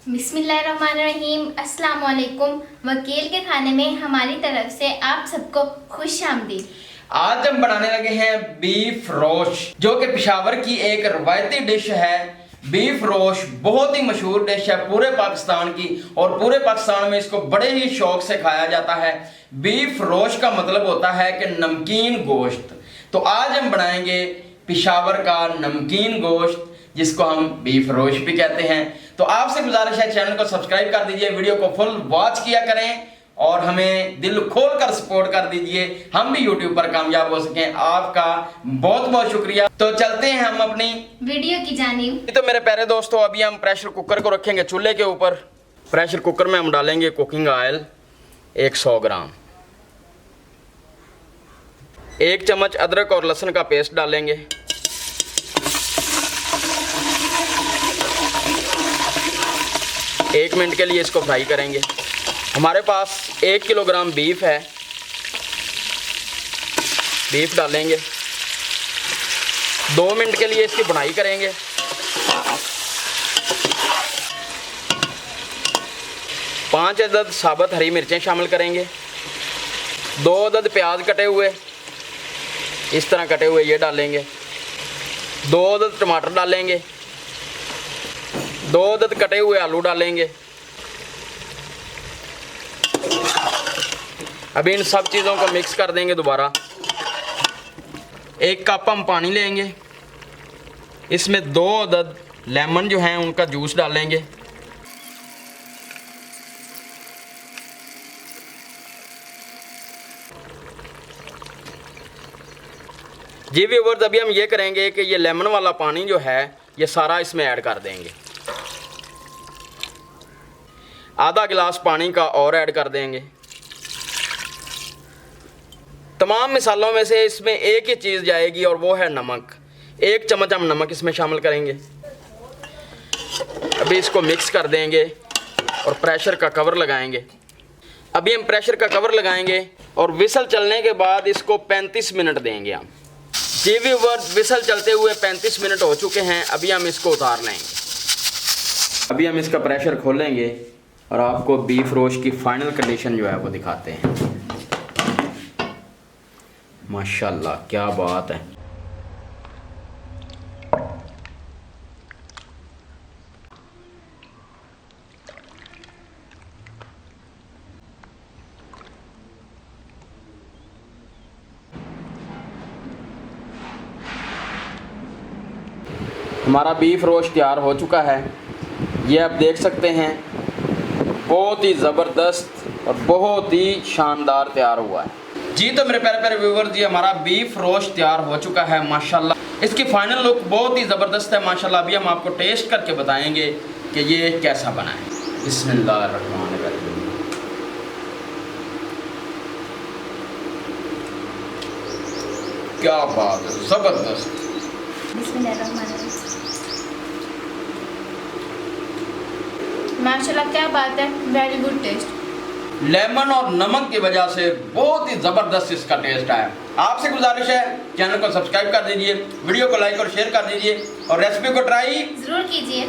बिस्मिल्लाहिर्रहमानिर्रहीम। अस्सलाम वालेकुम। वकील के खाने में हमारी तरफ से आप सबको खुश आमदीद। आज हम बनाने लगे हैं बीफ रोश, जो कि पेशावर की एक रवायती डिश है। बीफ रोश बहुत ही मशहूर डिश है पूरे पाकिस्तान की, और पूरे पाकिस्तान में इसको बड़े ही शौक से खाया जाता है। बीफ रोश का मतलब होता है कि नमकीन गोश्त। तो आज हम बनाएंगे पेशावर का नमकीन गोश्त, जिसको हम बीफ रोश भी कहते हैं। तो आपसे गुजारिश है, चैनल को सब्सक्राइब कर दीजिए, वीडियो को फुल वॉच किया करें और हमें दिल खोल कर सपोर्ट कर दीजिए, हम भी यूट्यूब पर कामयाब हो सकें। आपका बहुत बहुत शुक्रिया। तो चलते हैं हम अपनी वीडियो की जानिब। तो मेरे प्यारे दोस्तों, अभी हम प्रेशर कुकर को रखेंगे चूल्हे के ऊपर। प्रेशर कुकर में हम डालेंगे कुकिंग ऑयल 100 ग्राम, 1 चम्मच अदरक और लहसुन का पेस्ट डालेंगे, 1 मिनट के लिए इसको फ्राई करेंगे। हमारे पास 1 किलोग्राम बीफ है, बीफ डालेंगे, 2 मिनट के लिए इसकी भुनाई करेंगे। पाँच अदद साबुत हरी मिर्चें शामिल करेंगे, 2 अदद प्याज कटे हुए, इस तरह कटे हुए ये डालेंगे, 2 अदद टमाटर डालेंगे, 2 अदद कटे हुए आलू डालेंगे। अभी इन सब चीज़ों को मिक्स कर देंगे दोबारा। 1 कप हम पानी लेंगे, इसमें 2 अदद लेमन जो हैं उनका जूस डालेंगे। जी व्यूअर्स, अभी हम ये करेंगे कि ये लेमन वाला पानी जो है ये सारा इसमें ऐड कर देंगे। आधा गिलास पानी का और ऐड कर देंगे। तमाम मिसालों में से इसमें एक ही चीज़ जाएगी और वो है नमक। 1 चम्मच हम नमक इसमें शामिल करेंगे। अभी इसको मिक्स कर देंगे और प्रेशर का कवर लगाएंगे। अभी हम प्रेशर का कवर लगाएंगे और विसल चलने के बाद इसको 35 मिनट देंगे हम। जी व्यूअर्स, विसल चलते हुए 35 मिनट हो चुके हैं। अभी हम इसको उतार लेंगे। अभी हम इसका प्रेशर खोलेंगे और आपको बीफ रोश की फाइनल कंडीशन जो है वो दिखाते हैं। माशाल्लाह, क्या बात है। हमारा बीफ रोश तैयार हो चुका है, ये आप देख सकते हैं। बहुत ही ज़बरदस्त और बहुत ही शानदार तैयार हुआ है। जी तो मेरे प्यारे प्यारे व्यूअर्स, जी हमारा बीफ रोश तैयार हो चुका है माशाल्लाह। इसकी फाइनल लुक बहुत ही ज़बरदस्त है माशाल्लाह। अभी हम आपको टेस्ट करके बताएंगे कि ये कैसा बना है। बिस्मिल्लाहिर्रहमानिर्रहीम। क्या बात है, ज़बरदस्त। माशाल्लाह, क्या बात है, वेरी गुड टेस्ट। लेमन और नमक की वजह से बहुत ही ज़बरदस्त इसका टेस्ट आया। आपसे गुजारिश है, चैनल को सब्सक्राइब कर दीजिए, वीडियो को लाइक और शेयर कर दीजिए और रेसिपी को ट्राई ज़रूर कीजिए।